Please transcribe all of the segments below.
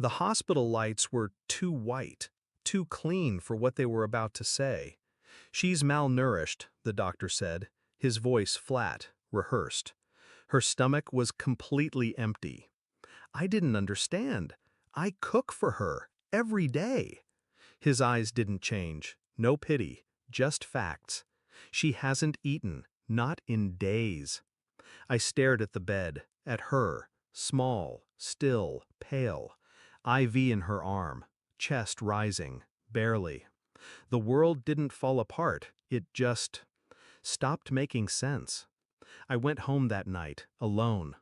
The hospital lights were too white, too clean for what they were about to say. "She's malnourished," the doctor said, his voice flat, rehearsed. Her stomach was completely empty. I didn't understand. I cook for her, every day. His eyes didn't change. No pity, just facts. She hasn't eaten, not in days. I stared at the bed, at her, small, still, pale. IV in her arm, chest rising, barely. The world didn't fall apart, it just stopped making sense. I went home that night, alone.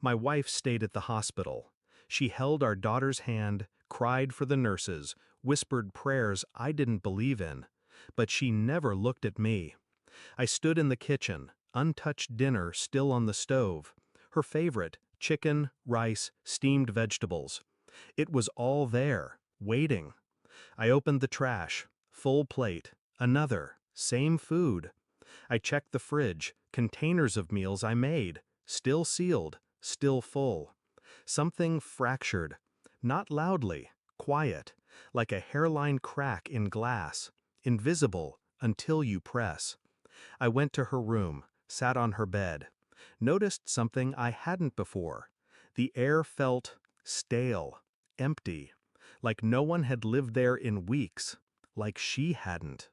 My wife stayed at the hospital. She held our daughter's hand, cried for the nurses, whispered prayers I didn't believe in. But she never looked at me. I stood in the kitchen, untouched dinner still on the stove. Her favorite, chicken, rice, steamed vegetables. It was all there, waiting. I opened the trash, full plate, another, same food. I checked the fridge, containers of meals I made, still sealed, still full. Something fractured, not loudly, quiet, like a hairline crack in glass, invisible until you press. I went to her room, sat on her bed, noticed something I hadn't before. The air felt stale, empty, like no one had lived there in weeks, like she hadn't.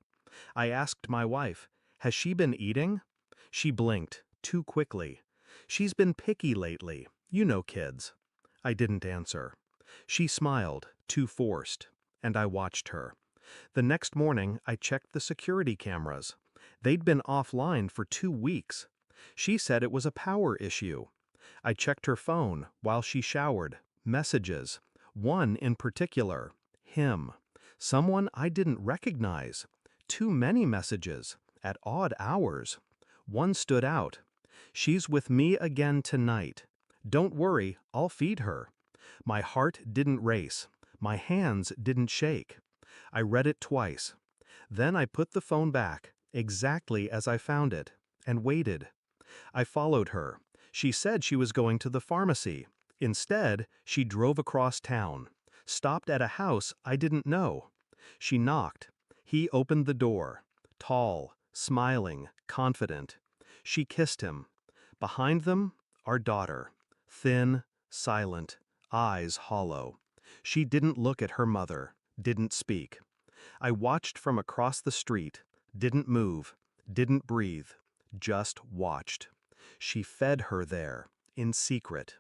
I asked my wife, "Has she been eating?" She blinked, too quickly. "She's been picky lately, you know kids." I didn't answer. She smiled, too forced, and I watched her. The next morning, I checked the security cameras. They'd been offline for 2 weeks. She said it was a power issue. I checked her phone while she showered. Messages. One in particular. Him. Someone I didn't recognize. Too many messages. At odd hours. One stood out. "She's with me again tonight. Don't worry, I'll feed her." My heart didn't race. My hands didn't shake. I read it twice. Then I put the phone back, exactly as I found it, and waited. I followed her. She said she was going to the pharmacy. Instead, she drove across town, stopped at a house I didn't know. She knocked. He opened the door. Tall, smiling, confident. She kissed him. Behind them, our daughter. Thin, silent, eyes hollow. She didn't look at her mother, didn't speak. I watched from across the street, didn't move, didn't breathe, just watched. She fed her there, in secret,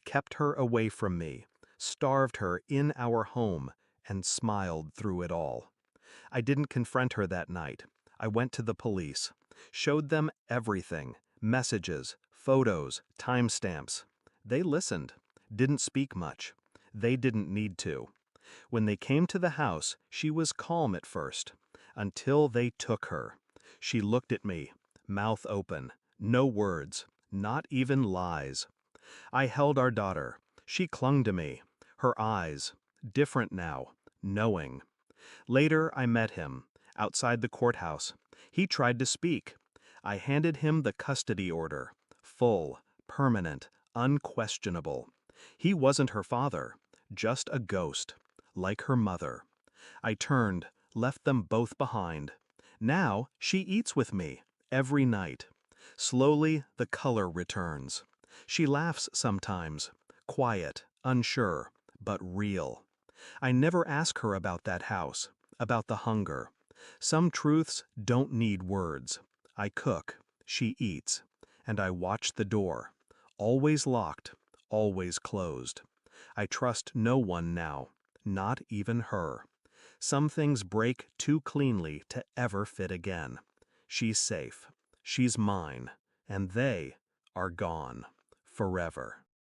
kept her away from me, starved her in our home, and smiled through it all. I didn't confront her that night. I went to the police, showed them everything, messages, photos, timestamps. They listened, didn't speak much. They didn't need to. When they came to the house, she was calm at first, until they took her. She looked at me, mouth open, no words, not even lies. I held our daughter. She clung to me, her eyes, different now, knowing. Later I met him, outside the courthouse. He tried to speak. I handed him the custody order, full, permanent, unquestionable. He wasn't her father, just a ghost, like her mother. I turned, left them both behind. Now she eats with me, every night. Slowly the color returns. She laughs sometimes, quiet, unsure, but real. I never ask her about that house, about the hunger. Some truths don't need words. I cook, she eats, and I watch the door. Always locked, always closed. I trust no one now, not even her. Some things break too cleanly to ever fit again. She's safe, she's mine, and they are gone, forever.